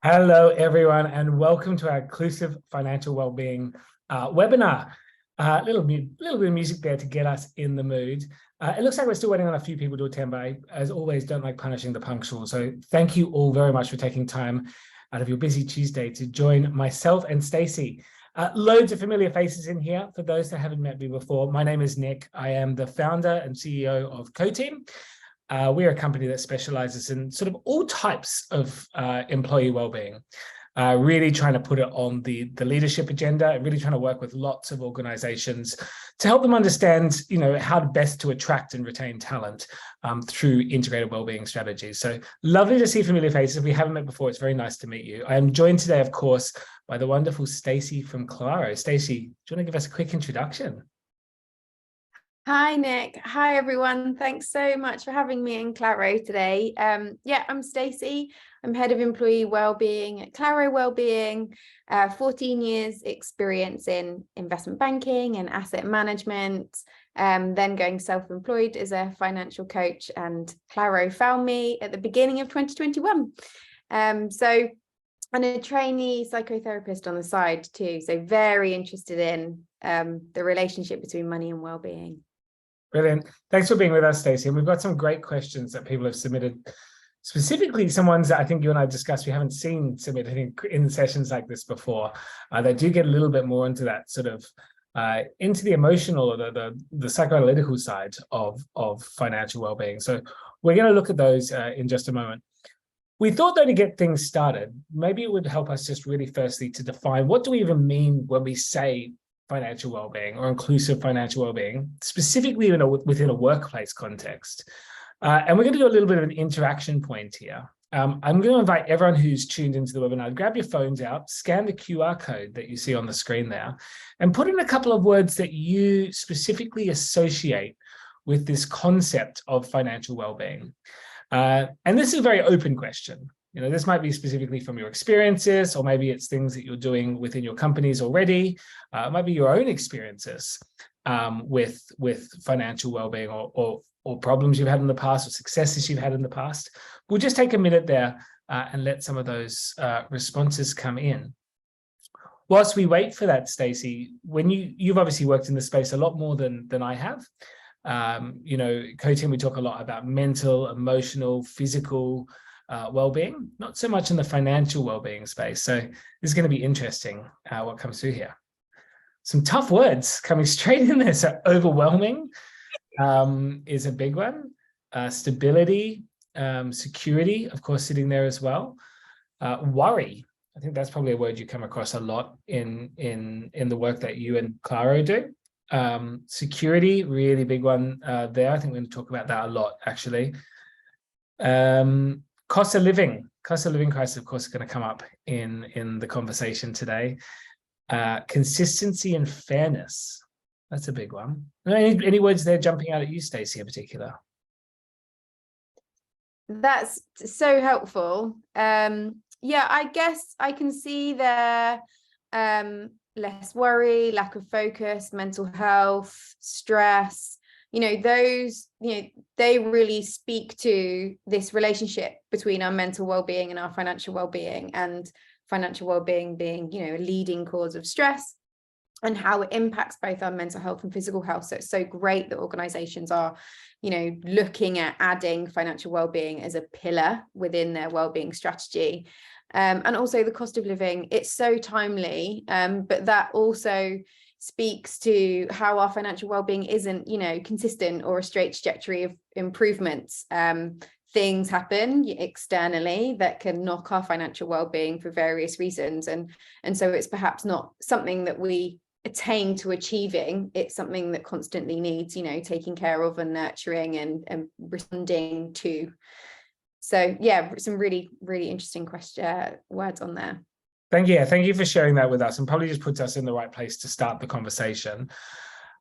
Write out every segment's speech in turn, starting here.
Hello, everyone, and welcome to our Inclusive Financial Wellbeing webinar. A little bit of music there to get us in the mood. It looks like we're still waiting on a few people to attend, but I, as always, don't like punishing the punctual. So thank you all very much for taking time out of your busy Tuesday to join myself and Stacey. Loads of familiar faces in here. For those that haven't met me before, my name is Nick. I am the founder and CEO of Coteam. We're a company that specializes in sort of all types of employee well-being, really trying to put it on the leadership agenda and really trying to work with lots of organizations to help them understand, how best to attract and retain talent through integrated well-being strategies. So lovely to see familiar faces. If we haven't met before, it's very nice to meet you. I am joined today, of course, by the wonderful Stacey from Claro. Stacey, do you want to give us a quick introduction? Hi, Nick. Hi, everyone. Thanks so much for having me in Claro today. I'm Stacey. I'm head of employee wellbeing at Claro Wellbeing. 14 years experience in investment banking and asset management, then going self-employed as a financial coach, and Claro found me at the beginning of 2021. So I'm a trainee psychotherapist on the side too. So very interested in the relationship between money and wellbeing. Brilliant. Thanks for being with us, Stacey. And we've got some great questions that people have submitted, specifically some ones that I think you and I discussed we haven't seen submitted in sessions like this before. They do get a little bit more into that sort of into the emotional or the psychoanalytical side of financial well-being. So we're going to look at those in just a moment. We thought, though, to get things started, maybe it would help us just really firstly to define what do we even mean when we say financial well-being or inclusive financial well-being, specifically within a workplace context. And we're going to do a little bit of an interaction point here. I'm going to invite everyone who's tuned into the webinar, grab your phones out, scan the QR code that you see on the screen there, and put in a couple of words that you specifically associate with this concept of financial well-being. And this is a very open question. This might be specifically from your experiences, or maybe it's things that you're doing within your companies already. It might be your own experiences with financial well-being or problems you've had in the past or successes you've had in the past. We'll just take a minute there and let some of those responses come in. Whilst we wait for that, Stacey, when you've obviously worked in this space a lot more than I have. Coteam, we talk a lot about mental, emotional, physical well-being, not so much in the financial well-being space. So this is going to be interesting what comes through here. Some tough words coming straight in there. So overwhelming is a big one. Stability, security, of course, sitting there as well. Worry, I think that's probably a word you come across a lot in the work that you and Claro do. Security, really big one there. I think we're going to talk about that a lot, actually. Cost of living crisis, of course, is going to come up in the conversation today. Consistency and fairness, that's a big one. Any words there jumping out at you, Stacey, in particular? That's so helpful. I guess I can see there less worry, lack of focus, mental health, stress. Those, they really speak to this relationship between our mental well-being and our financial well-being, and financial well-being being, a leading cause of stress, and how it impacts both our mental health and physical health. So it's so great that organizations are, looking at adding financial well-being as a pillar within their well-being strategy. And also the cost of living, it's so timely, but that also speaks to how our financial well-being isn't, consistent or a straight trajectory of improvements. Things happen externally that can knock our financial well-being for various reasons. And so it's perhaps not something that we attain to achieving. It's something that constantly needs, taking care of and nurturing and responding to. So yeah, some really, really interesting words on there. Thank you for sharing that with us, and probably just puts us in the right place to start the conversation.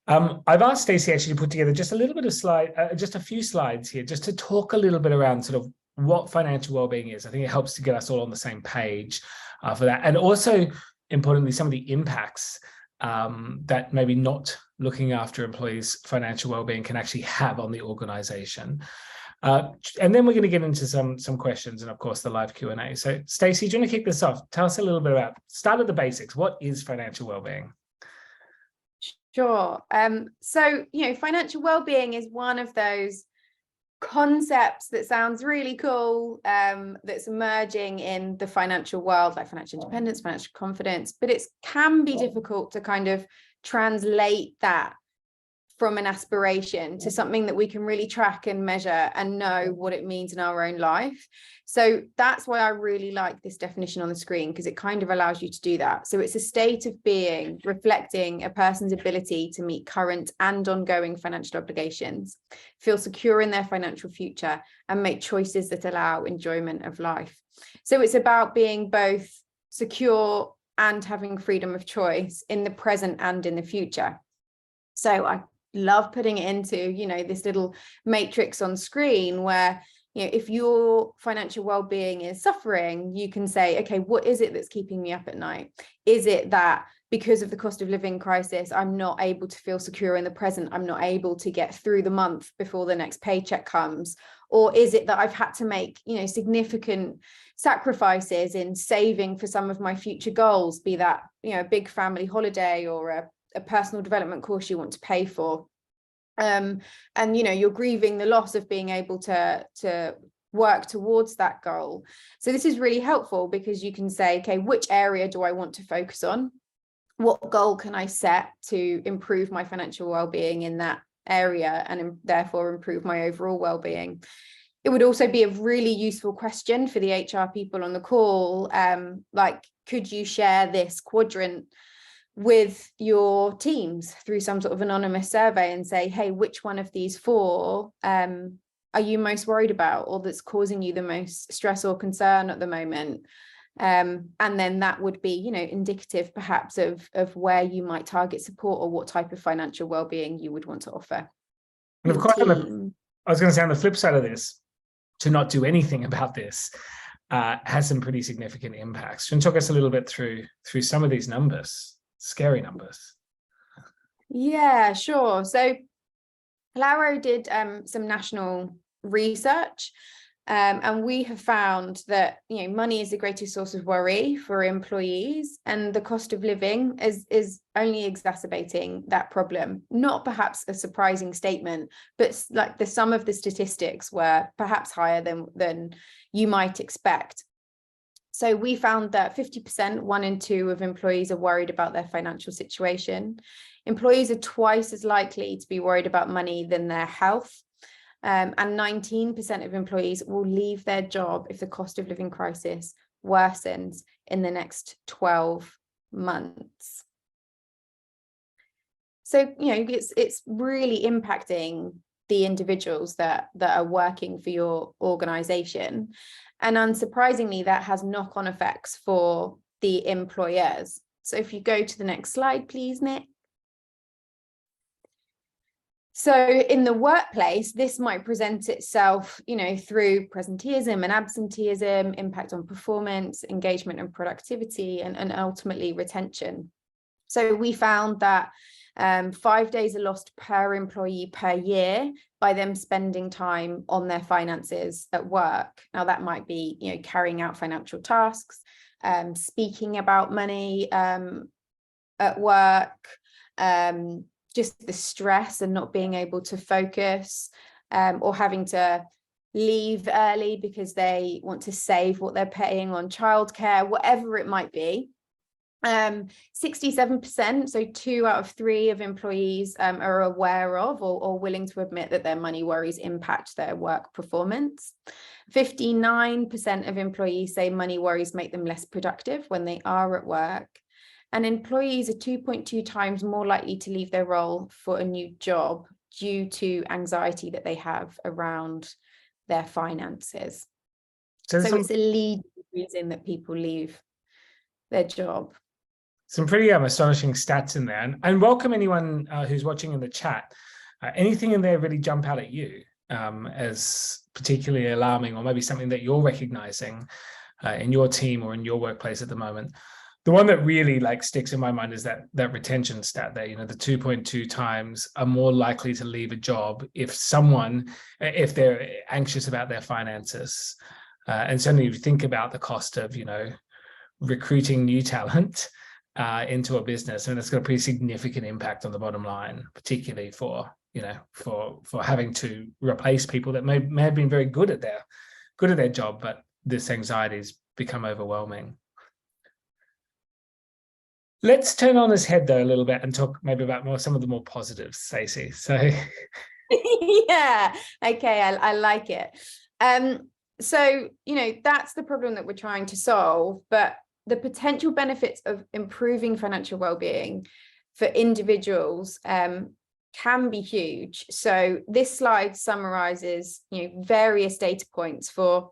I've asked Stacey actually to put together just a little bit of just a few slides here, just to talk a little bit around sort of what financial well-being is. I think it helps to get us all on the same page for that, and also importantly, some of the impacts that maybe not looking after employees' financial well-being can actually have on the organization. And then we're going to get into some questions and, of course, the live Q&A. So, Stacey, do you want to kick this off? Tell us a little bit about, start at the basics. What is financial wellbeing? Sure. So, financial well-being is one of those concepts that sounds really cool, that's emerging in the financial world, like financial independence, financial confidence, but it can be difficult to kind of translate that from an aspiration to something that we can really track and measure and know what it means in our own life. So that's why I really like this definition on the screen, because it kind of allows you to do that. So it's a state of being reflecting a person's ability to meet current and ongoing financial obligations, feel secure in their financial future, and make choices that allow enjoyment of life. So it's about being both secure and having freedom of choice in the present and in the future. So I love putting it into, this little matrix on screen where, if your financial well-being is suffering, you can say, okay, what is it that's keeping me up at night? Is it that because of the cost of living crisis, I'm not able to feel secure in the present? I'm not able to get through the month before the next paycheck comes? Or is it that I've had to make, significant sacrifices in saving for some of my future goals, be that, a big family holiday or a personal development course you want to pay for? And you're grieving the loss of being able to work towards that goal. So this is really helpful because you can say, okay, which area do I want to focus on? What goal can I set to improve my financial well-being in that area and therefore improve my overall well-being? It would also be a really useful question for the HR people on the call. Like, could you share this quadrant with your teams through some sort of anonymous survey and say, hey, which one of these four are you most worried about, or that's causing you the most stress or concern at the moment? And then that would be, indicative perhaps of where you might target support or what type of financial well-being you would want to offer. And of course, I was going to say, on the flip side of this, to not do anything about this has some pretty significant impacts. Can you talk us a little bit through some of these numbers? Scary numbers. Yeah, sure. So Claro did some national research, and we have found that money is the greatest source of worry for employees, and the cost of living is only exacerbating that problem. Not perhaps a surprising statement, but like the sum of the statistics were perhaps higher than you might expect. So we found that 50%, 1 in 2 of employees are worried about their financial situation. Employees are twice as likely to be worried about money than their health. And 19% of employees will leave their job if the cost of living crisis worsens in the next 12 months. So, it's really impacting the individuals that are working for your organization. And unsurprisingly, that has knock-on effects for the employers. So if you go to the next slide, please, Nick. So in the workplace, this might present itself, through presenteeism and absenteeism, impact on performance, engagement and productivity, and ultimately retention. So we found that 5 days are lost per employee per year by them spending time on their finances at work. Now that might be, carrying out financial tasks, speaking about money at work, just the stress and not being able to focus, or having to leave early because they want to save what they're paying on childcare, whatever it might be. 67%, so 2 out of 3 of employees are aware of or willing to admit that their money worries impact their work performance. 59% of employees say money worries make them less productive when they are at work. And employees are 2.2 times more likely to leave their role for a new job due to anxiety that they have around their finances. So it's a lead reason that people leave their job. Some pretty astonishing stats in there. And welcome anyone who's watching in the chat. Anything in there really jump out at you as particularly alarming, or maybe something that you're recognizing in your team or in your workplace at the moment? The one that really like sticks in my mind is that retention stat there, the 2.2 times are more likely to leave a job if they're anxious about their finances. And certainly if you think about the cost of, recruiting new talent into a business, and it's got a pretty significant impact on the bottom line, particularly for having to replace people that may have been very good at their job, but this anxiety's become overwhelming. Let's turn on his head though a little bit and talk maybe about some of the more positives, Stacey. So yeah, okay, I like it. So that's the problem that we're trying to solve, but the potential benefits of improving financial well-being for individuals can be huge. So this slide summarizes various data points for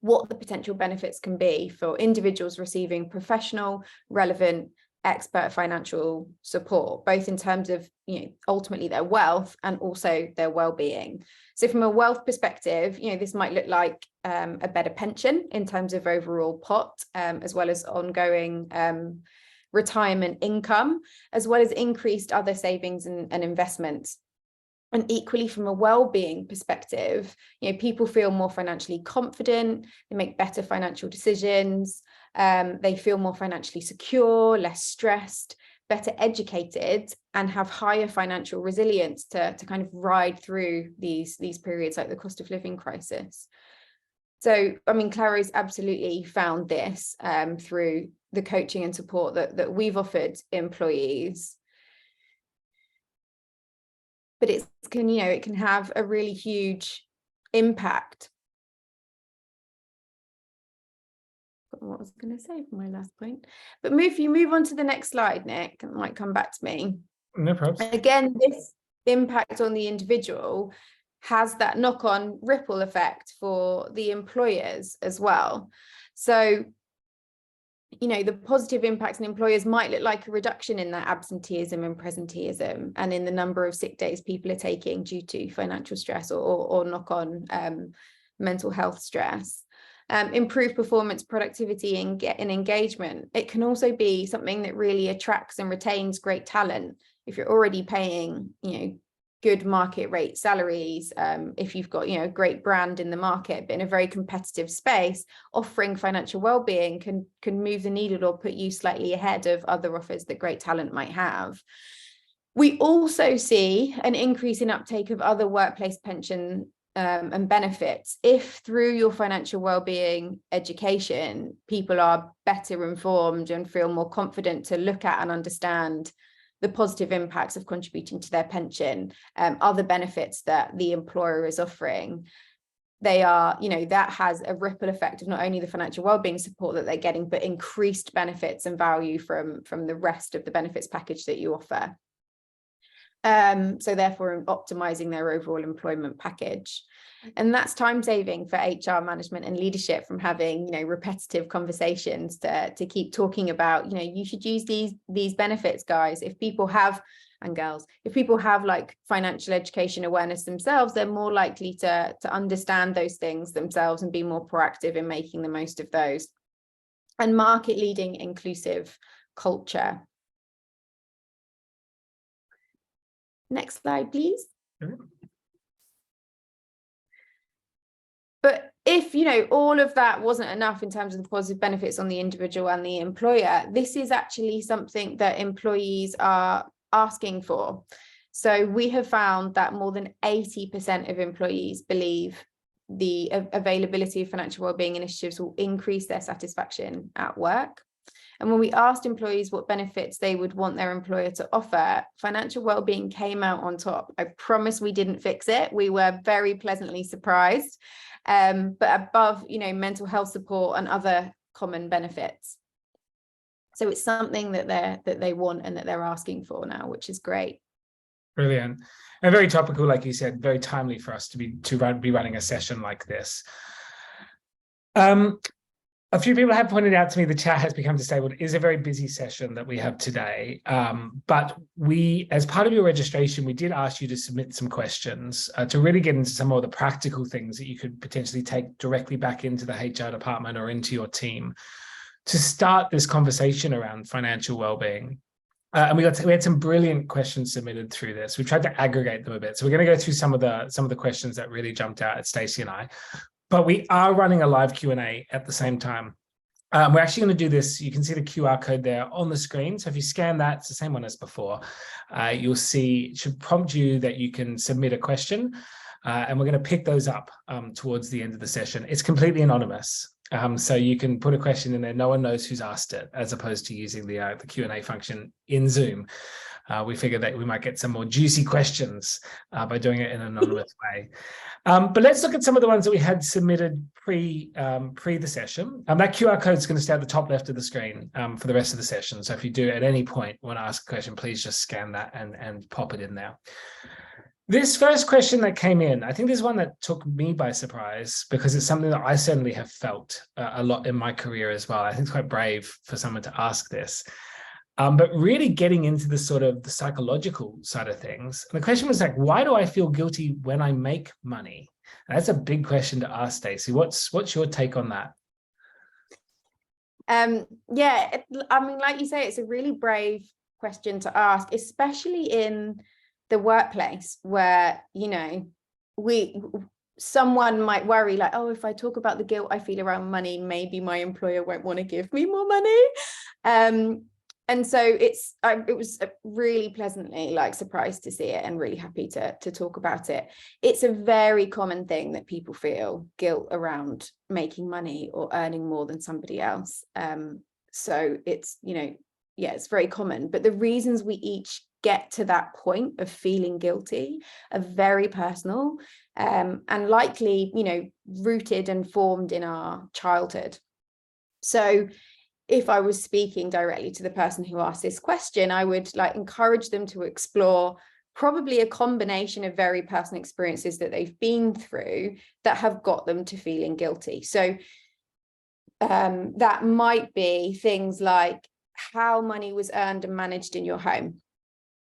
what the potential benefits can be for individuals receiving professional, relevant, expert financial support, both in terms of ultimately their wealth and also their well-being. So from a wealth perspective, this might look like a better pension in terms of overall pot, as well as ongoing retirement income, as well as increased other savings and investments. And equally, from a well-being perspective, people feel more financially confident, they make better financial decisions, they feel more financially secure, less stressed, better educated, and have higher financial resilience to kind of ride through these periods like the cost of living crisis. So, Claro's absolutely found this through the coaching and support that we've offered employees. But it can have a really huge impact. What was I going to say for my last point? But if you move on to the next slide, Nick, it might come back to me. No problem. Again, this impact on the individual has that knock-on ripple effect for the employers as well. So the positive impacts on employers might look like a reduction in their absenteeism and presenteeism and in the number of sick days people are taking due to financial stress or knock-on mental health stress. Improved performance, productivity, and engagement. It can also be something that really attracts and retains great talent. If you're already paying, good market rate salaries, if you've got, a great brand in the market, but in a very competitive space, offering financial well-being can move the needle or put you slightly ahead of other offers that great talent might have. We also see an increase in uptake of other workplace pension and benefits if through your financial well-being education, people are better informed and feel more confident to look at and understand the positive impacts of contributing to their pension, other benefits that the employer is offering. They are, that has a ripple effect of not only the financial well-being support that they're getting, but increased benefits and value from the rest of the benefits package that you offer. So therefore optimizing their overall employment package. And that's time saving for HR management and leadership from having, repetitive conversations to keep talking about, you should use these benefits, guys. If people have, and girls, if people have like financial education awareness themselves, they're more likely to understand those things themselves and be more proactive in making the most of those. And market leading inclusive culture. Next slide, please. But if, all of that wasn't enough in terms of the positive benefits on the individual and the employer, this is actually something that employees are asking for. So we have found that more than 80% of employees believe the availability of financial wellbeing initiatives will increase their satisfaction at work. And when we asked employees what benefits they would want their employer to offer, financial wellbeing came out on top. I promise we didn't fix it. We were very pleasantly surprised, but above, mental health support and other common benefits. So it's something that they want and that they're asking for now, which is great. Brilliant. And very topical, like you said, very timely for us to be running a session like this. A few people have pointed out to me the chat has become disabled. It is a very busy session that we have today. But we, as part of your registration, we did ask you to submit some questions to really get into some of the practical things that you could potentially take directly back into the HR department or into your team to start this conversation around financial well-being. And we had some brilliant questions submitted through this. We tried to aggregate them a bit. So we're going to go through some of the questions that really jumped out at Stacey and I. But we are running a live Q&A at the same time. We're actually going to do this. You can see the QR code there on the screen. So if you scan that, it's the same one as before. You'll see, it should prompt you that you can submit a question. And we're going to pick those up towards the end of the session. It's completely anonymous. So you can put a question in there. No one knows who's asked it, as opposed to using the Q&A function in Zoom. We figured that we might get some more juicy questions by doing it in an anonymous way. But let's look at some of the ones that we had submitted pre the session. That QR code is going to stay at the top left of the screen for the rest of the session. So if you do at any point want to ask a question, please just scan that and pop it in there. This first question that came in, I think this is one that took me by surprise because it's something that I certainly have felt a lot in my career as well. I think it's quite brave for someone to ask this. But really getting into the sort of the psychological side of things. And the question was like, why do I feel guilty when I make money? And that's a big question to ask, Stacey. What's your take on that? Yeah, I mean, like you say, it's a really brave question to ask, especially in the workplace where, you know, someone might worry like, oh, if I talk about the guilt I feel around money, maybe my employer won't want to give me more money. And so it was really pleasantly like surprised to see it and really happy to talk about it. It's a very common thing that people feel guilt around making money or earning more than somebody else. So it's, you know, yeah, it's very common. But the reasons we each get to that point of feeling guilty are very personal and likely, you know, rooted and formed in our childhood. So if I was speaking directly to the person who asked this question, I would like encourage them to explore probably a combination of very personal experiences that they've been through that have got them to feeling guilty. So that might be things like how money was earned and managed in your home.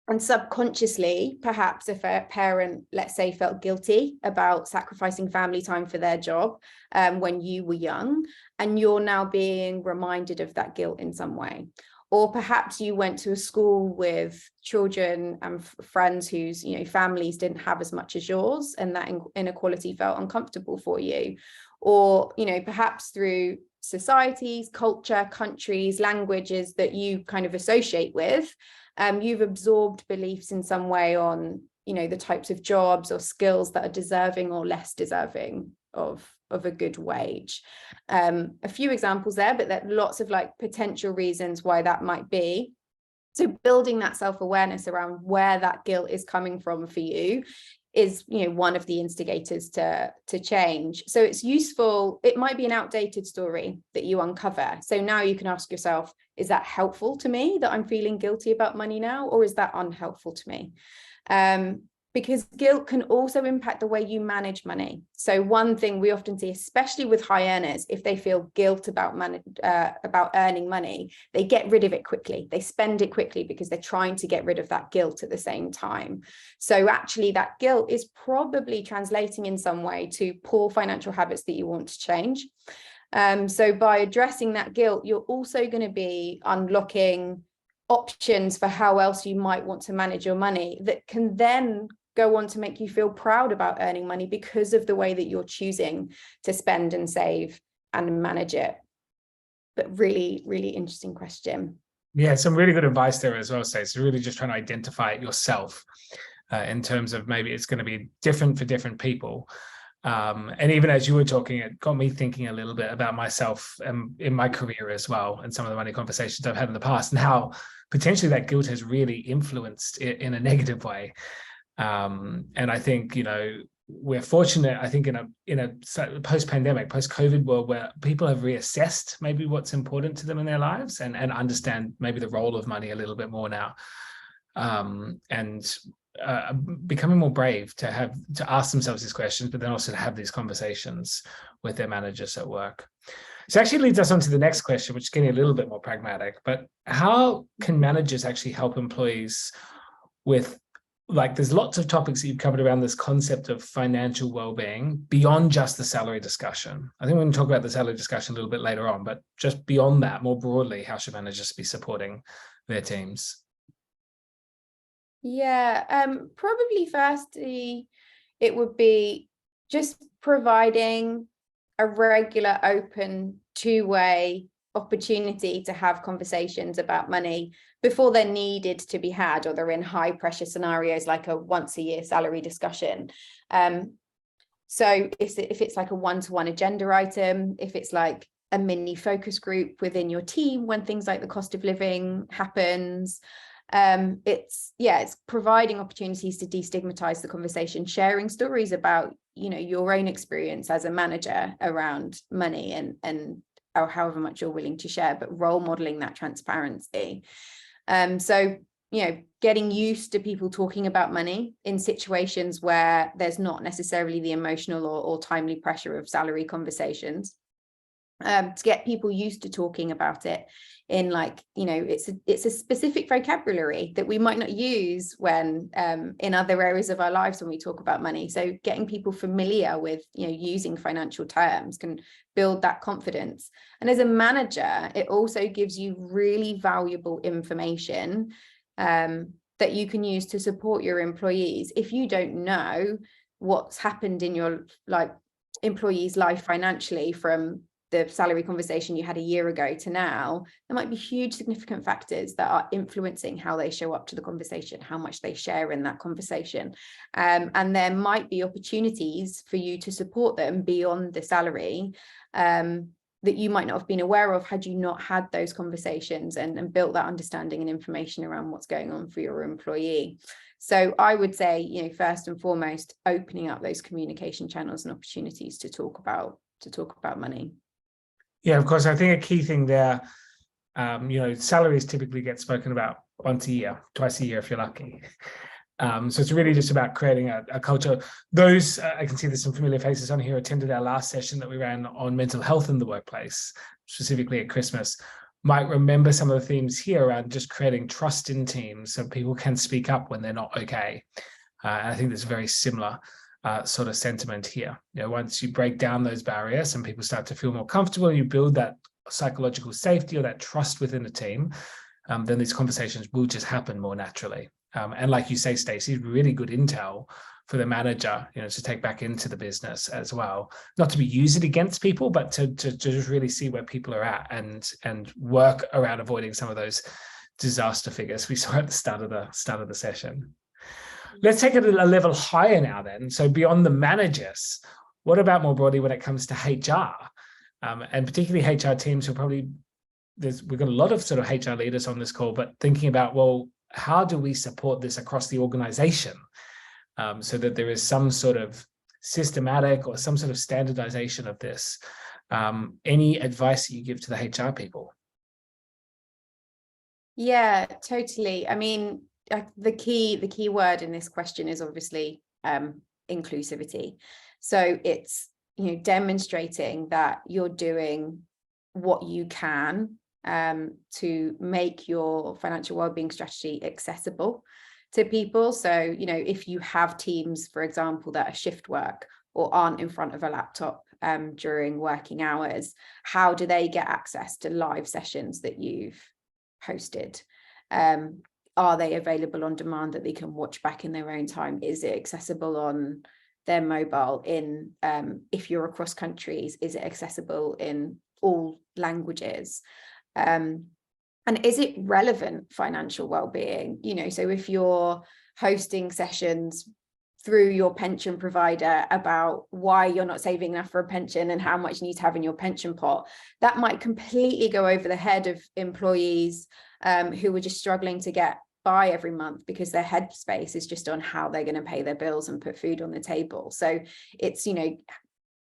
And subconsciously, perhaps if a parent, let's say, felt guilty about sacrificing family time for their job when you were young, and you're now being reminded of that guilt in some way. Or perhaps you went to a school with children and friends whose, you know, families didn't have as much as yours, and that inequality felt uncomfortable for you. Or, you know, perhaps through societies, culture, countries, languages that you kind of associate with, you've absorbed beliefs in some way on, you know, the types of jobs or skills that are deserving or less deserving of a good wage. A few examples there, but there are lots of like potential reasons why that might be. So building that self-awareness around where that guilt is coming from for you is, you know, one of the instigators to change. So it's useful. It might be an outdated story that you uncover. So now you can ask yourself, is that helpful to me that I'm feeling guilty about money now, or is that unhelpful to me? Because guilt can also impact the way you manage money. So one thing we often see, especially with high earners, if they feel guilt about earning money, they get rid of it quickly. They spend it quickly because they're trying to get rid of that guilt at the same time. So actually that guilt is probably translating in some way to poor financial habits that you want to change. So by addressing that guilt, you're also going to be unlocking options for how else you might want to manage your money that can then go on to make you feel proud about earning money because of the way that you're choosing to spend and save and manage it. But really, really interesting question. Yeah, some really good advice there as well, Stacey. Really just trying to identify it yourself in terms of maybe it's going to be different for different people. And even as you were talking, it got me thinking a little bit about myself in my career as well, and some of the money conversations I've had in the past, and how potentially that guilt has really influenced it in a negative way. And I think, you know, we're fortunate, I think, in a post-pandemic, post-COVID world where people have reassessed maybe what's important to them in their lives and understand maybe the role of money a little bit more now. And becoming more brave to ask themselves these questions, but then also to have these conversations with their managers at work. So it actually leads us on to the next question, which is getting a little bit more pragmatic, but how can managers actually help employees with like there's lots of topics that you've covered around this concept of financial well-being beyond just the salary discussion. I think we're going to talk about the salary discussion a little bit later on, but just beyond that, more broadly, how should managers be supporting their teams? Yeah, probably firstly, it would be just providing a regular, open, two-way opportunity to have conversations about money before they're needed to be had, or they're in high pressure scenarios like a once a year salary discussion. So if it's like a one-to-one agenda item, if it's like a mini focus group within your team when things like the cost of living happens, it's providing opportunities to destigmatize the conversation, sharing stories about, your own experience as a manager around money and or however much you're willing to share, but role modeling that transparency. So getting used to people talking about money in situations where there's not necessarily the emotional or timely pressure of salary conversations. To get people used to talking about it in it's a specific vocabulary that we might not use when in other areas of our lives when we talk about money. So getting people familiar with using financial terms can build that confidence. And as a manager, it also gives you really valuable information that you can use to support your employees. If you don't know what's happened in your employee's life financially from the salary conversation you had a year ago to now, there might be huge significant factors that are influencing how they show up to the conversation, how much they share in that conversation. And there might be opportunities for you to support them beyond the salary that you might not have been aware of had you not had those conversations and built that understanding and information around what's going on for your employee. So I would say, first and foremost, opening up those communication channels and opportunities to talk about money. Yeah, of course. I think a key thing there, salaries typically get spoken about once a year, twice a year if you're lucky. So it's really just about creating a culture. Those, I can see there's some familiar faces on here, attended our last session that we ran on mental health in the workplace, specifically at Christmas, might remember some of the themes here around just creating trust in teams so people can speak up when they're not okay. And I think there's a very similar sort of sentiment here. Once you break down those barriers and people start to feel more comfortable and you build that psychological safety or that trust within the team, then these conversations will just happen more naturally. And like you say, Stacey, really good intel for the manager, to take back into the business as well. Not to be used against people, but to just really see where people are at and work around avoiding some of those disaster figures we saw at the start of the session. Let's take it a level higher now then. So beyond the managers, what about more broadly when it comes to HR? And particularly HR teams who we've got a lot of sort of HR leaders on this call, but thinking about, well, how do we support this across the organization so that there is some sort of systematic or some sort of standardization of this? Any advice that you give to the HR people? Yeah, totally. I mean, the key word in this question is obviously inclusivity. So it's demonstrating that you're doing what you can to make your financial wellbeing strategy accessible to people. So if you have teams, for example, that are shift work or aren't in front of a laptop during working hours, how do they get access to live sessions that you've hosted? Are they available on demand that they can watch back in their own time? Is it accessible on their mobile? If you're across countries, is it accessible in all languages? And is it relevant financial well-being? So if you're hosting sessions through your pension provider about why you're not saving enough for a pension and how much you need to have in your pension pot, that might completely go over the head of employees who are just struggling to get by every month because their headspace is just on how they're going to pay their bills and put food on the table. So it's,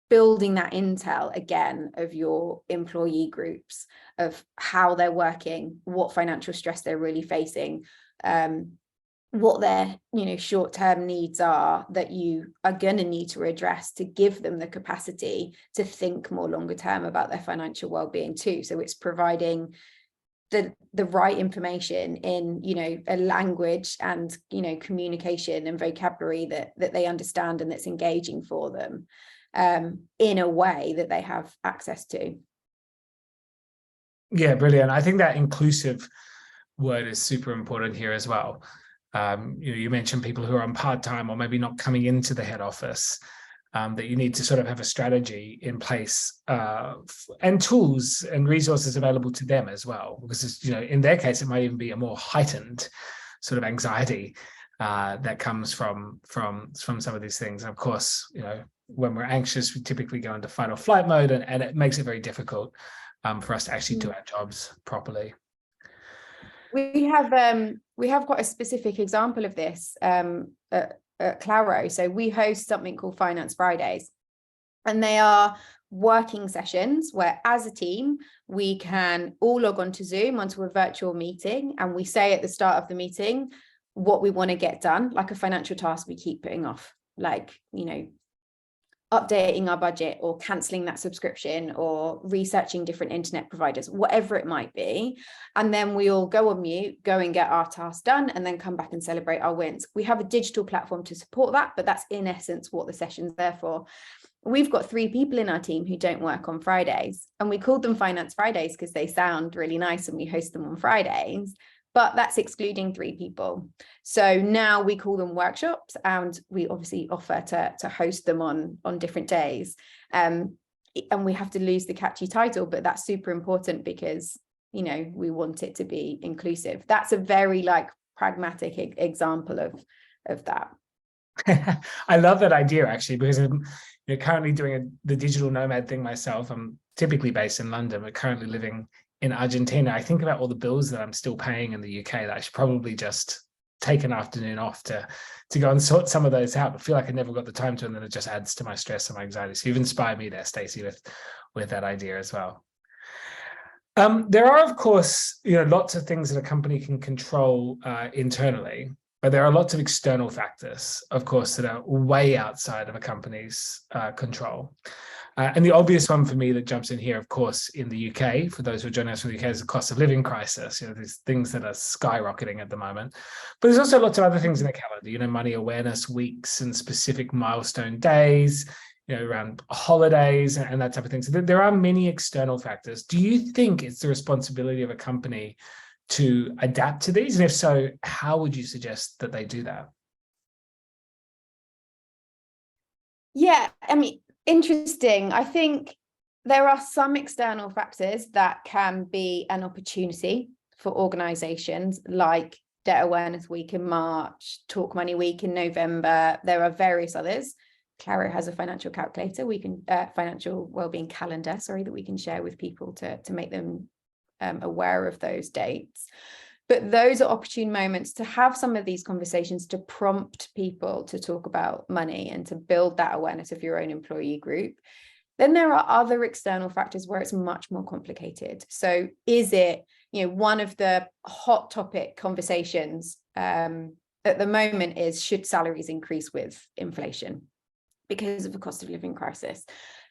building that intel again of your employee groups, of how they're working, what financial stress they're really facing, what their short-term needs are that you are going to need to address to give them the capacity to think more longer term about their financial well-being too. So it's providing the right information in, you know, a language and, you know, communication and vocabulary that they understand and that's engaging for them, in a way that they have access to. Yeah, brilliant. I think that inclusive word is super important here as well. You mentioned people who are on part-time or maybe not coming into the head office, that you need to sort of have a strategy in place, and tools and resources available to them as well, because in their case it might even be a more heightened sort of anxiety that comes from some of these things. And of course, when we're anxious, we typically go into fight or flight mode, and it makes it very difficult for us to actually do our jobs properly. We have quite a specific example of this at Claro. So we host something called Finance Fridays, and they are working sessions where, as a team, we can all log on to Zoom onto a virtual meeting, and we say at the start of the meeting what we want to get done, like a financial task we keep putting off, like, updating our budget or cancelling that subscription or researching different internet providers, whatever it might be. And then we all go on mute, go and get our task done, and then come back and celebrate our wins. We have a digital platform to support that, but that's in essence what the session's there for. We've got 3 people in our team who don't work on Fridays, and we called them Finance Fridays because they sound really nice and we host them on Fridays. But that's excluding 3 people. So now we call them workshops, and we obviously offer to host them on different days. And we have to lose the catchy title, but that's super important because, we want it to be inclusive. That's a very pragmatic example of that. I love that idea, actually, because I'm currently doing the digital nomad thing myself. I'm typically based in London, but currently living in Argentina. I think about all the bills that I'm still paying in the UK that I should probably just take an afternoon off to go and sort some of those out. I feel like I never got the time to, and then it just adds to my stress and my anxiety. So you've inspired me there, Stacey, with that idea as well. There are, of course, lots of things that a company can control internally, but there are lots of external factors, of course, that are way outside of a company's control. And the obvious one for me that jumps in here, of course, in the UK, for those who are joining us from the UK, is the cost of living crisis. These things that are skyrocketing at the moment. But there's also lots of other things in the calendar, money awareness weeks and specific milestone days, around holidays and that type of thing. So there are many external factors. Do you think it's the responsibility of a company to adapt to these? And if so, how would you suggest that they do that? Yeah, interesting. I think there are some external factors that can be an opportunity for organizations, like Debt Awareness Week in March, Talk Money Week in November. There are various others. Claro has a financial calculator, financial wellbeing calendar, that we can share with people to make them aware of those dates. But those are opportune moments to have some of these conversations, to prompt people to talk about money and to build that awareness of your own employee group. Then there are other external factors where it's much more complicated. So is it, one of the hot topic conversations at the moment is, should salaries increase with inflation because of the cost of living crisis?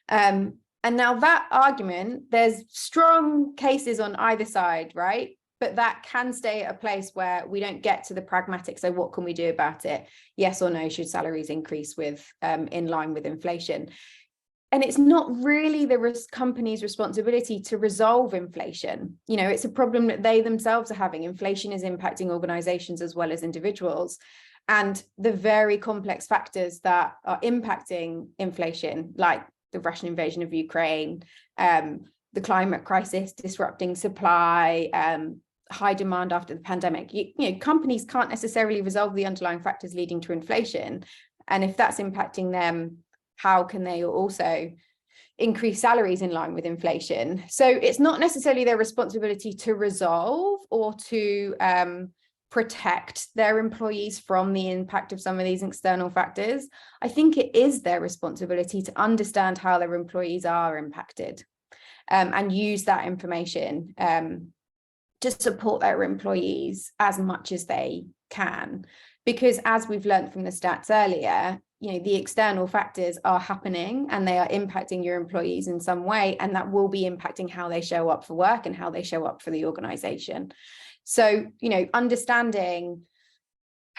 And now that argument, there's strong cases on either side, right? But that can stay at a place where we don't get to the pragmatic. So what can we do about it? Yes or no, should salaries increase with in line with inflation? And it's not really the company's responsibility to resolve inflation. It's a problem that they themselves are having. Inflation is impacting organizations as well as individuals. And the very complex factors that are impacting inflation, like the Russian invasion of Ukraine, the climate crisis disrupting supply, high demand after the pandemic, companies can't necessarily resolve the underlying factors leading to inflation. And if that's impacting them, how can they also increase salaries in line with inflation? So it's not necessarily their responsibility to resolve or to protect their employees from the impact of some of these external factors. I think it is their responsibility to understand how their employees are impacted, and use that information to support their employees as much as they can. Because as we've learned from the stats earlier, the external factors are happening and they are impacting your employees in some way, and that will be impacting how they show up for work and how they show up for the organization. So, understanding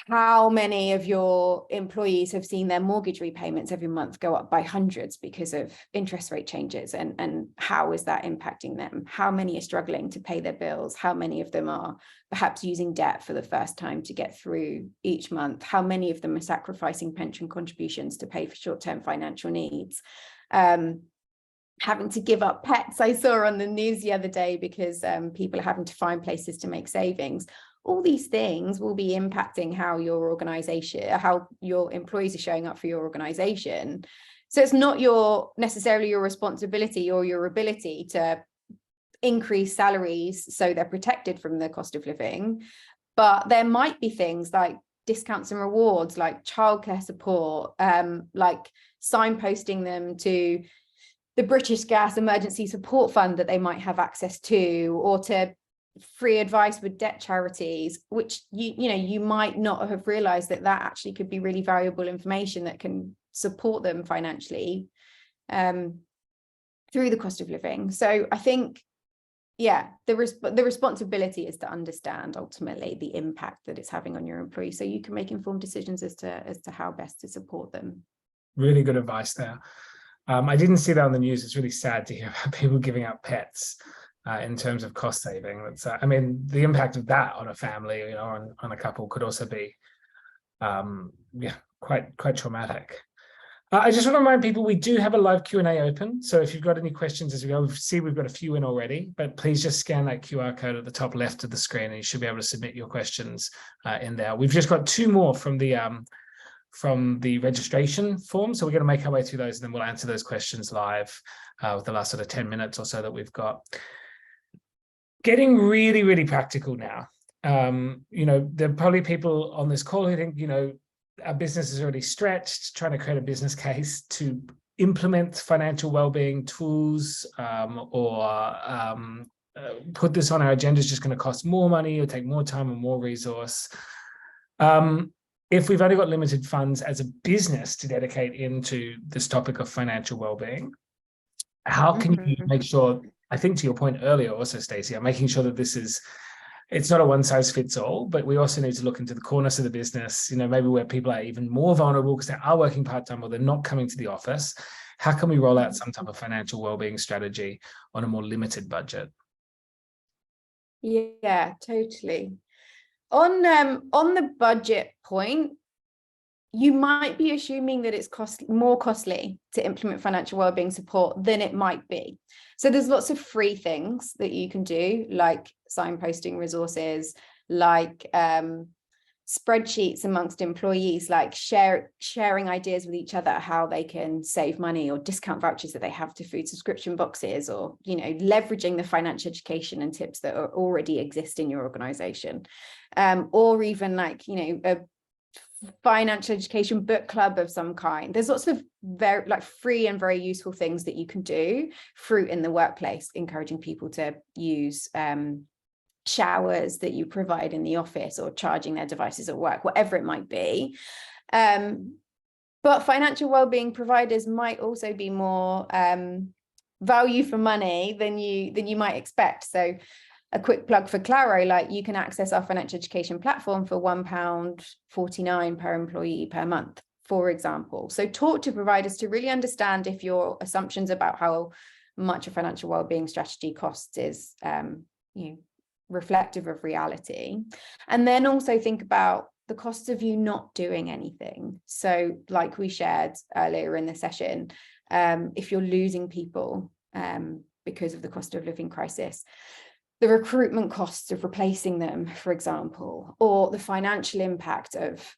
how many of your employees have seen their mortgage repayments every month go up by hundreds because of interest rate changes, and how is that impacting them? How many are struggling to pay their bills? How many of them are perhaps using debt for the first time to get through each month? How many of them are sacrificing pension contributions to pay for short-term financial needs? Having to give up pets, I saw on the news the other day, because people are having to find places to make savings. All these things will be impacting how your organization, how your employees are showing up for your organization. So it's not necessarily your responsibility or your ability to increase salaries so they're protected from the cost of living, but there might be things like discounts and rewards, like childcare support, like signposting them to the British Gas Emergency Support Fund that they might have access to, or to free advice with debt charities, which you might not have realized that actually could be really valuable information that can support them financially through the cost of living. So I think, the responsibility is to understand ultimately the impact that it's having on your employees, so you can make informed decisions as to how best to support them. Really good advice there. I didn't see that on the news. It's really sad to hear about people giving up pets in terms of cost saving. That's, the impact of that on a family, on a couple could also be, quite traumatic. I just want to remind people we do have a live Q&A open. So if you've got any questions as we go, we've got a few in already, but please just scan that QR code at the top left of the screen and you should be able to submit your questions in there. We've just got 2 more from the registration form. So we're going to make our way through those and then we'll answer those questions live with the last sort of 10 minutes or so that we've got. Getting really, really practical now. There are probably people on this call who think, our business is already stretched, trying to create a business case to implement financial wellbeing tools or put this on our agenda is just going to cost more money or take more time and more resource. If we've only got limited funds as a business to dedicate into this topic of financial wellbeing, how can you make sure, I think to your point earlier also, Stacey, I'm making sure that it's not a one size fits all, but we also need to look into the corners of the business, maybe where people are even more vulnerable because they are working part-time or they're not coming to the office. How can we roll out some type of financial wellbeing strategy on a more limited budget? Yeah, totally. On the budget point, you might be assuming that it's more costly to implement financial wellbeing support than it might be. So there's lots of free things that you can do, like signposting resources, like spreadsheets amongst employees, like sharing ideas with each other, how they can save money, or discount vouchers that they have to food subscription boxes, or, leveraging the financial education and tips that already exist in your organization. Or even like, a financial education book club of some kind. There's lots of very free and very useful things that you can do through in the workplace, encouraging people to use showers that you provide in the office, or charging their devices at work, whatever it might be. But financial wellbeing providers might also be more value for money than you might expect. So a quick plug for Claro, you can access our financial education platform for £1.49 per employee per month, for example. So talk to providers to really understand if your assumptions about how much a financial wellbeing strategy costs is reflective of reality. And then also think about the costs of you not doing anything. So like we shared earlier in the session, if you're losing people because of the cost of living crisis, the recruitment costs of replacing them, for example, or the financial impact of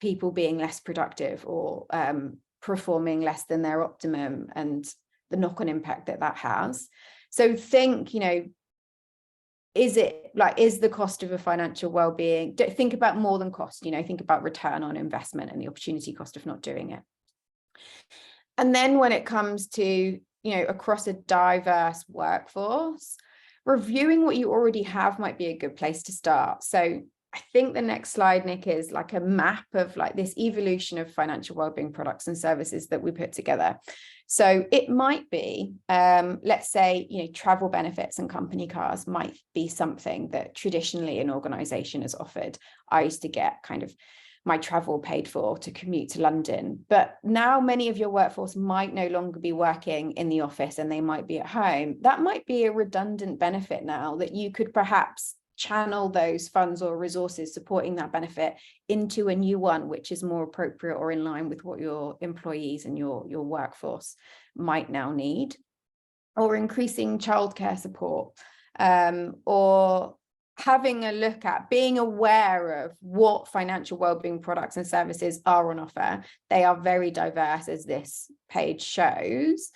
people being less productive or performing less than their optimum, and the knock-on impact that has. So think, is the cost of a financial wellbeing, think about more than cost, think about return on investment and the opportunity cost of not doing it. And then when it comes to, across a diverse workforce, reviewing what you already have might be a good place to start. So I think the next slide, Nick, is like a map of like this evolution of financial wellbeing products and services that we put together. So it might be, let's say, travel benefits and company cars might be something that traditionally an organization has offered. I used to get kind of my travel paid for to commute to London, but now many of your workforce might no longer be working in the office and they might be at home. That might be a redundant benefit now that you could perhaps channel those funds or resources supporting that benefit into a new one, which is more appropriate or in line with what your employees and your workforce might now need, or increasing childcare support, or having a look at being aware of what financial wellbeing products and services are on offer. They are very diverse, as this page shows.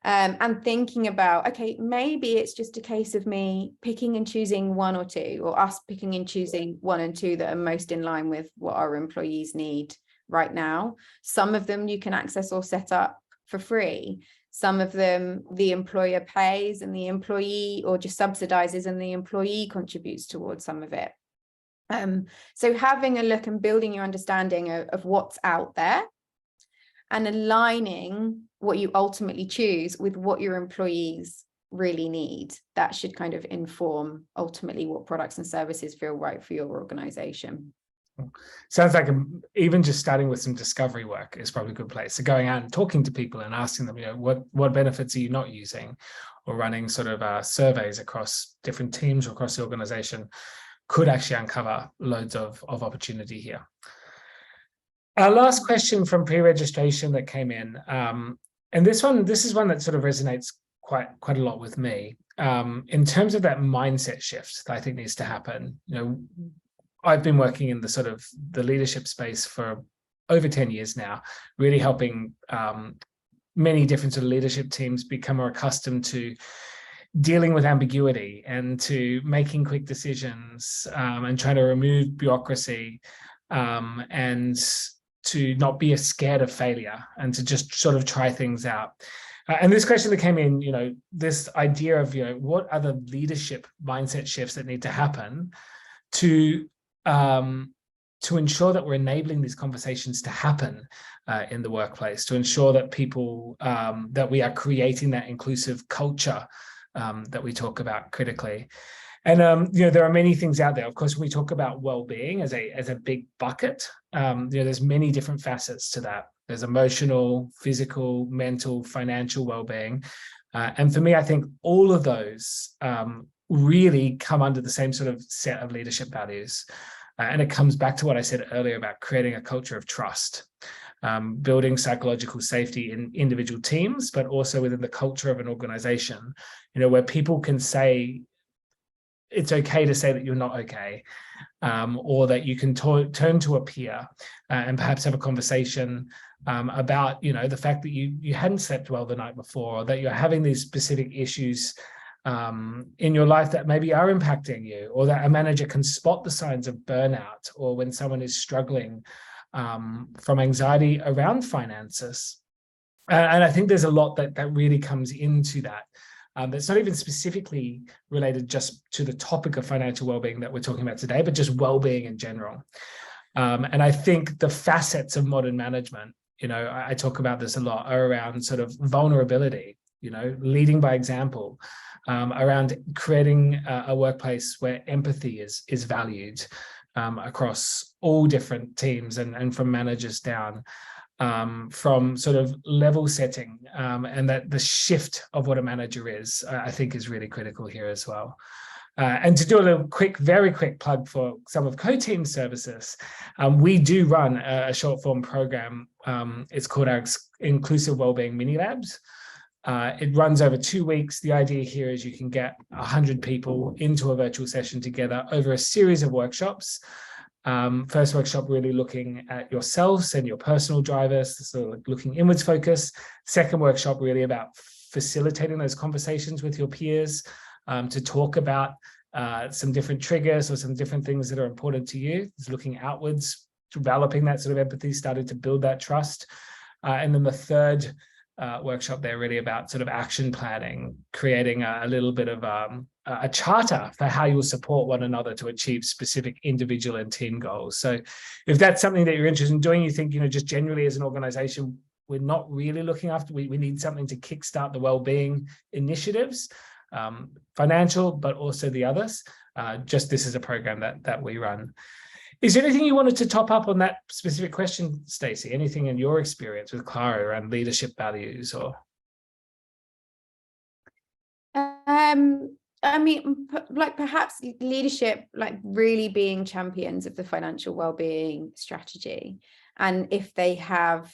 And thinking about, okay, maybe it's just a case of me picking and choosing one or two, or us picking and choosing one and two that are most in line with what our employees need right now. Some of them you can access or set up for free. Some of them the employer pays and the employee, or just subsidizes and the employee contributes towards some of it. So having a look and building your understanding of what's out there, and aligning what you ultimately choose with what your employees really need. That should kind of inform ultimately what products and services feel right for your organization. Sounds like even just starting with some discovery work is probably a good place. So going out and talking to people and asking them, what benefits are you not using, or running sort of surveys across different teams or across the organization could actually uncover loads of opportunity here. Our last question from pre-registration that came in, and this is one that sort of resonates quite a lot with me, in terms of that mindset shift that I think needs to happen. I've been working in the sort of the leadership space for over 10 years now, really helping many different sort of leadership teams become more accustomed to dealing with ambiguity and to making quick decisions, and trying to remove bureaucracy, and to not be scared of failure, and to just sort of try things out. And this question that came in, this idea of, what are the leadership mindset shifts that need to happen to ensure that we're enabling these conversations to happen in the workplace, to ensure that people, that we are creating that inclusive culture that we talk about critically. And there are many things out there. Of course, when we talk about well-being as a big bucket, there's many different facets to that. There's emotional, physical, mental, financial well-being, and for me, I think all of those really come under the same sort of set of leadership values, and it comes back to what I said earlier about creating a culture of trust, building psychological safety in individual teams, but also within the culture of an organization, where people can say, it's okay to say that you're not okay, or that you can turn to a peer and perhaps have a conversation about, the fact that you hadn't slept well the night before, or that you're having these specific issues in your life that maybe are impacting you, or that a manager can spot the signs of burnout, or when someone is struggling from anxiety around finances. And I think there's a lot that really comes into that. That's not even specifically related just to the topic of financial well-being that we're talking about today, but just well-being in general. And I think the facets of modern management, I talk about this a lot, are around sort of vulnerability, leading by example, around creating a workplace where empathy is valued across all different teams and from managers down. From sort of level setting, and that the shift of what a manager is, I think is really critical here as well. And to do a very quick plug for some of Coteam services, we do run a short form program. It's called our Inclusive Wellbeing Mini Labs. It runs over 2 weeks. The idea here is you can get 100 people into a virtual session together over a series of workshops. First workshop really looking at yourselves and your personal drivers, so looking inwards focus. Second workshop really about facilitating those conversations with your peers, to talk about some different triggers or some different things that are important to you. It's looking outwards, developing that sort of empathy, starting to build that trust. And then the third workshop there really about sort of action planning, creating a little bit of a charter for how you'll support one another to achieve specific individual and team goals. So if that's something that you're interested in doing, you think, just generally as an organization, we're not really looking after, we need something to kickstart the wellbeing initiatives, financial, but also the others. Just this is a program that we run. Is there anything you wanted to top up on that specific question, Stacey? Anything in your experience with Claro around leadership values or? I mean, like perhaps leadership, like really being champions of the financial well-being strategy. And if they have,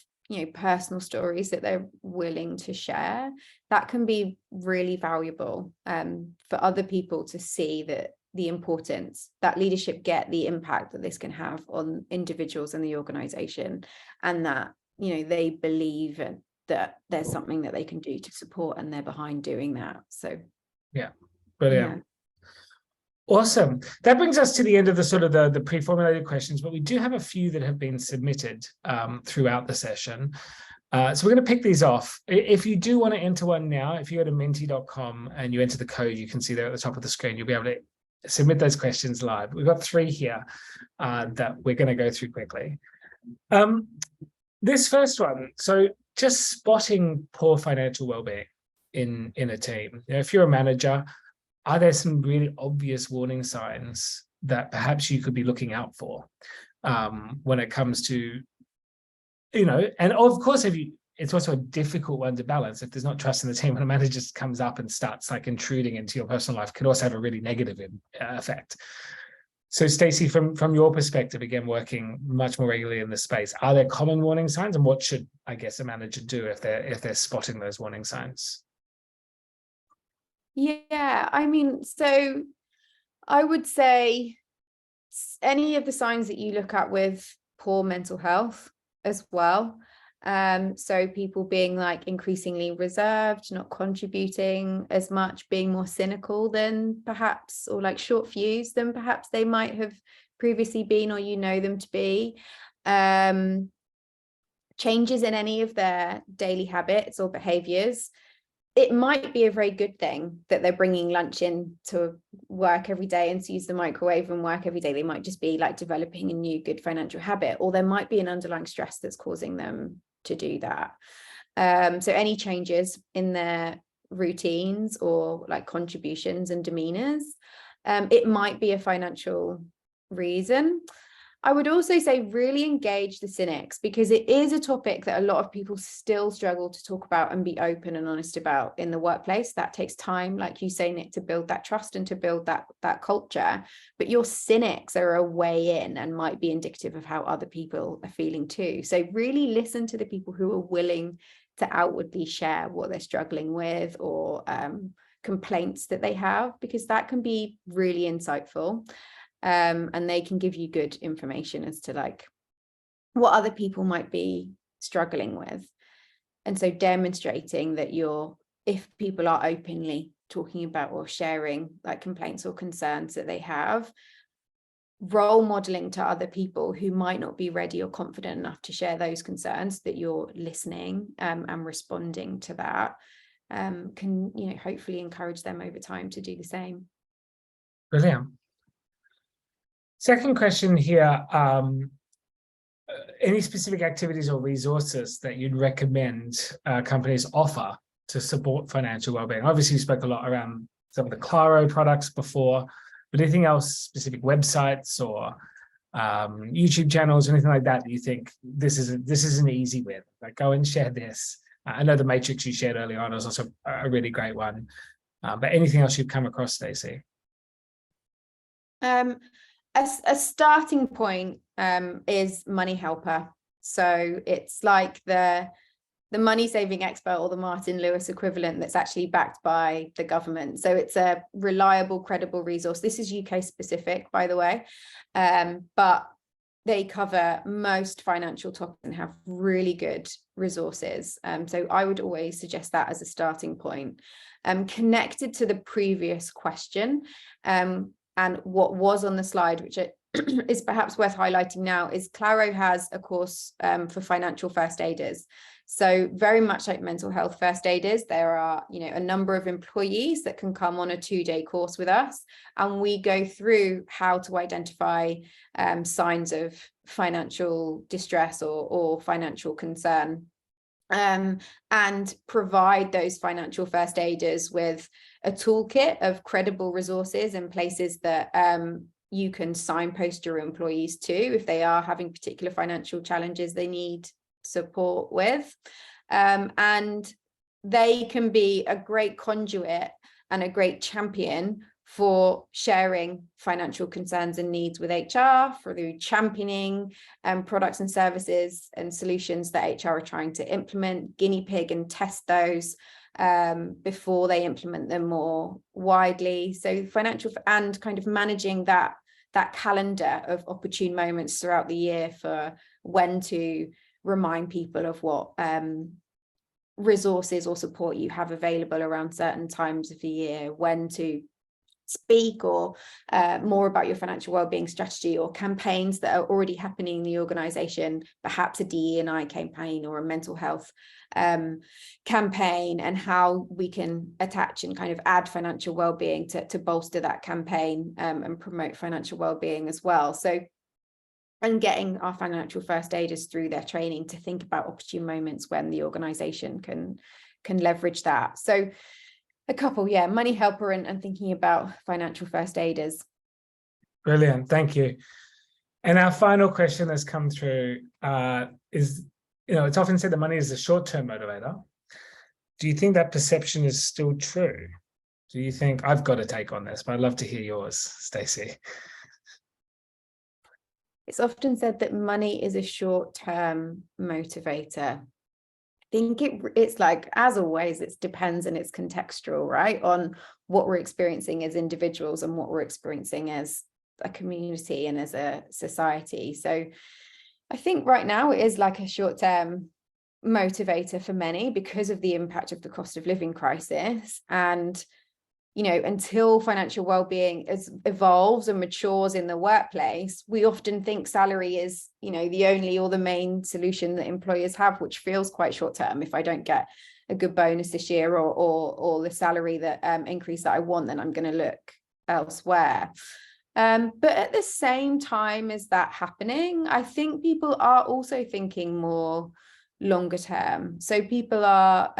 personal stories that they're willing to share, that can be really valuable for other people to see that the importance that leadership get the impact that this can have on individuals in the organization, and that, they believe that there's something that they can do to support and they're behind doing that. So yeah, brilliant. Awesome. That brings us to the end of the sort of the pre-formulated questions, but we do have a few that have been submitted throughout the session. So we're going to pick these off. If you do want to enter one now, if you go to menti.com and you enter the code, you can see there at the top of the screen, you'll be able to submit those questions live. We've got 3 here that we're going to go through quickly. This first one, so just spotting poor financial well-being in a team. If you're a manager, are there some really obvious warning signs that perhaps you could be looking out for when it comes to, and of course, it's also a difficult one to balance. If there's not trust in the team, when a manager just comes up and starts like intruding into your personal life, could also have a really negative effect. So Stacey, from your perspective, again, working much more regularly in this space, are there common warning signs, and what should, I guess, a manager do if they're spotting those warning signs? Yeah, I mean, so I would say any of the signs that you look at with poor mental health as well. So people being like increasingly reserved, not contributing as much, being more cynical than perhaps, or like short fused than perhaps they might have previously been, or them to be. Changes in any of their daily habits or behaviors. It might be a very good thing that they're bringing lunch in to work every day and to use the microwave and work every day. They might just be like developing a new good financial habit, or there might be an underlying stress that's causing them to do that. So any changes in their routines or like contributions and demeanors, it might be a financial reason. I would also say really engage the cynics, because it is a topic that a lot of people still struggle to talk about and be open and honest about in the workplace. That takes time, like you say, Nick, to build that trust and to build that culture. But your cynics are a way in and might be indicative of how other people are feeling too. So really listen to the people who are willing to outwardly share what they're struggling with, or complaints that they have, because that can be really insightful. And they can give you good information as to like what other people might be struggling with. And so demonstrating that if people are openly talking about or sharing like complaints or concerns that they have, role modeling to other people who might not be ready or confident enough to share those concerns, that you're listening and responding to that, can hopefully encourage them over time to do the same. Brilliant. Second question here, any specific activities or resources that you'd recommend companies offer to support financial wellbeing? Obviously, you spoke a lot around some of the Claro products before, but anything else, specific websites or YouTube channels, anything like that you think this is an easy win? Like, go and share this. I know the matrix you shared earlier on was also a really great one, but anything else you've come across, Stacey? A starting point is Money Helper. So it's like the money saving expert, or the Martin Lewis equivalent, that's actually backed by the government. So it's a reliable, credible resource. This is UK specific, by the way, but they cover most financial topics and have really good resources. So I would always suggest that as a starting point. Connected to the previous question, and what was on the slide, which is perhaps worth highlighting now, is Claro has a course for financial first aiders. So very much like mental health first aiders, there are, a number of employees that can come on a 2-day course with us, and we go through how to identify signs of financial distress or financial concern. And provide those financial first aiders with a toolkit of credible resources and places that you can signpost your employees to if they are having particular financial challenges they need support with. And they can be a great conduit and a great champion for sharing financial concerns and needs with HR, through championing products and services and solutions that HR are trying to implement, guinea pig and test those before they implement them more widely. So financial and kind of managing that calendar of opportune moments throughout the year for when to remind people of what resources or support you have available around certain times of the year, when to speak or more about your financial wellbeing strategy or campaigns that are already happening in the organization, perhaps a DE&I campaign or a mental health campaign, and how we can attach and kind of add financial wellbeing to bolster that campaign and promote financial wellbeing as well. So, and getting our financial first aiders through their training to think about opportune moments when the organization can leverage that. So a couple, money helper and thinking about financial first aiders. Brilliant, thank you. And our final question that's come through is, it's often said that money is a short-term motivator. Do you think that perception is still true? Do you think, I've got a take on this, but I'd love to hear yours, Stacey. It's often said that money is a short-term motivator. Think it's like, as always, it depends and it's contextual, right, on what we're experiencing as individuals and what we're experiencing as a community and as a society. So I think right now it is like a short-term motivator for many because of the impact of the cost of living crisis. And until financial well-being evolves and matures in the workplace, we often think salary is, the only or the main solution that employers have, which feels quite short-term. If I don't get a good bonus this year or the salary that increase that I want, then I'm going to look elsewhere. But at the same time as that happening, I think people are also thinking more longer term. So people are,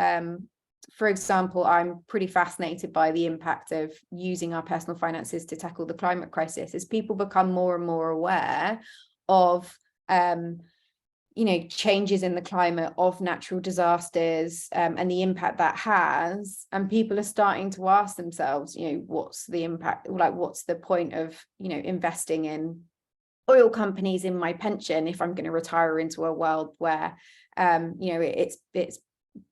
for example, I'm pretty fascinated by the impact of using our personal finances to tackle the climate crisis as people become more and more aware of, changes in the climate, of natural disasters, and the impact that has. And people are starting to ask themselves, what's the impact? Like, what's the point of, investing in oil companies in my pension if I'm going to retire into a world where, it's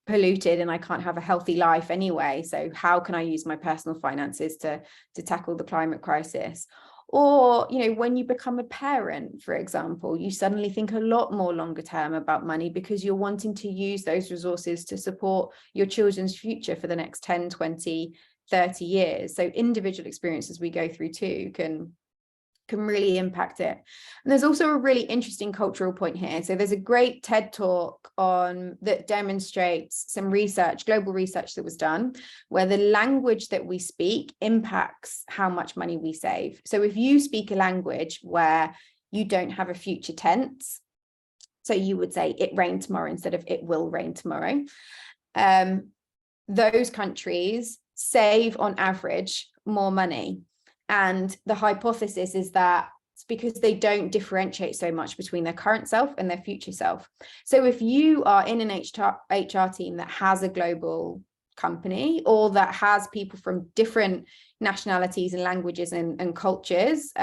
polluted and I can't have a healthy life anyway? So how can I use my personal finances to tackle the climate crisis? Or, when you become a parent, for example, you suddenly think a lot more longer term about money because you're wanting to use those resources to support your children's future for the next 10, 20, 30 years. So individual experiences we go through too can really impact it. And there's also a really interesting cultural point here. So there's a great TED talk that demonstrates some research, global research that was done, where the language that we speak impacts how much money we save. So if you speak a language where you don't have a future tense, so you would say it rained tomorrow instead of it will rain tomorrow, those countries save on average more money. And the hypothesis is that it's because they don't differentiate so much between their current self and their future self. So if you are in an HR team that has a global company or that has people from different nationalities and languages and cultures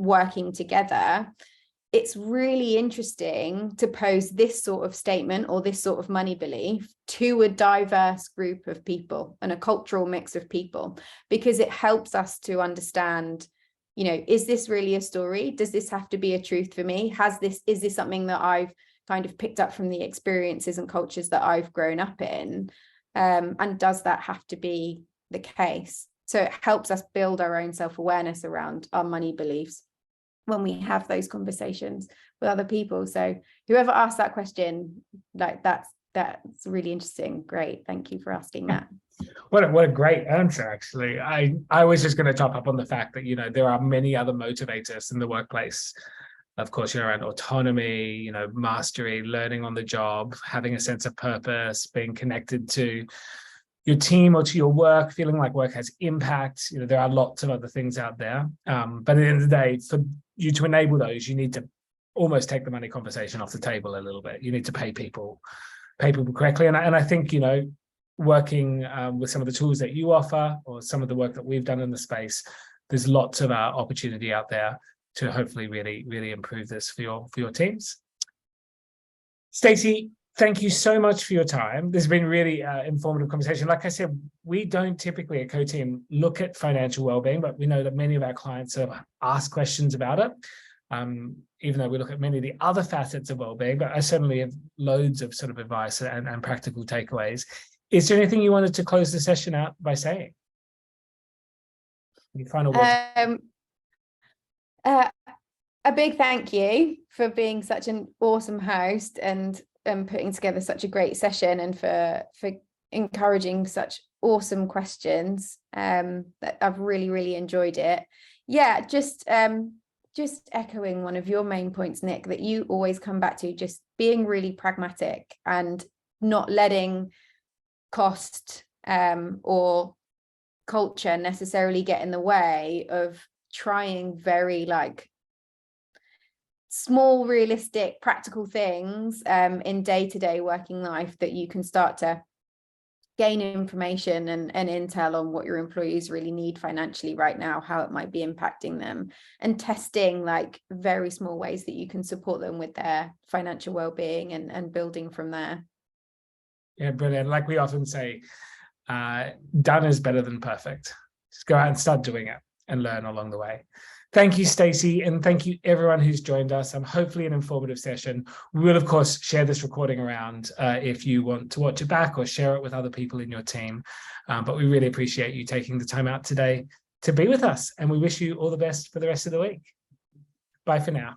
working together, it's really interesting to pose this sort of statement or this sort of money belief to a diverse group of people and a cultural mix of people, because it helps us to understand, is this really a story? Does this have to be a truth for me? Is this something that I've kind of picked up from the experiences and cultures that I've grown up in? And does that have to be the case? So it helps us build our own self-awareness around our money beliefs when we have those conversations with other people. So whoever asked that question, like that's that's really interesting. Great. Thank you for asking that. What a great answer, actually. I was just going to top up on the fact that, you know, there are many other motivators in the workplace. Of course, you know, around autonomy, you know, mastery, learning on the job, having a sense of purpose, being connected to your team or to your work, feeling like work has impact. You know, there are lots of other things out there. But at the end of the day, for you to enable those, you need to almost take the money conversation off the table a little bit. You need to pay people correctly. And I think, you know, working with some of the tools that you offer or some of the work that we've done in the space, there's lots of opportunity out there to hopefully really improve this for your teams. Stacey, thank you so much for your time. This has been really informative conversation. Like I said, we don't typically at Coteam look at financial wellbeing, but we know that many of our clients have asked questions about it. Even though we look at many of the other facets of wellbeing, but I certainly have loads of sort of advice and practical takeaways. Is there anything you wanted to close the session out by saying? Any final words? A big thank you for being such an awesome host and putting together such a great session, and for encouraging such awesome questions. That I've really enjoyed it. Yeah, just echoing one of your main points, Nick, that you always come back to, just being really pragmatic and not letting cost or culture necessarily get in the way of trying very like small, realistic, practical things in day-to-day working life, that you can start to gain information and intel on what your employees really need financially right now, how it might be impacting them, and testing like very small ways that you can support them with their financial well-being and building from there. Yeah, brilliant. Like we often say, done is better than perfect. Just go out and start doing it and learn along the way. Thank you, Stacey, and thank you everyone who's joined us. Hopefully an informative session. We will, of course, share this recording around if you want to watch it back or share it with other people in your team. But we really appreciate you taking the time out today to be with us, and we wish you all the best for the rest of the week. Bye for now.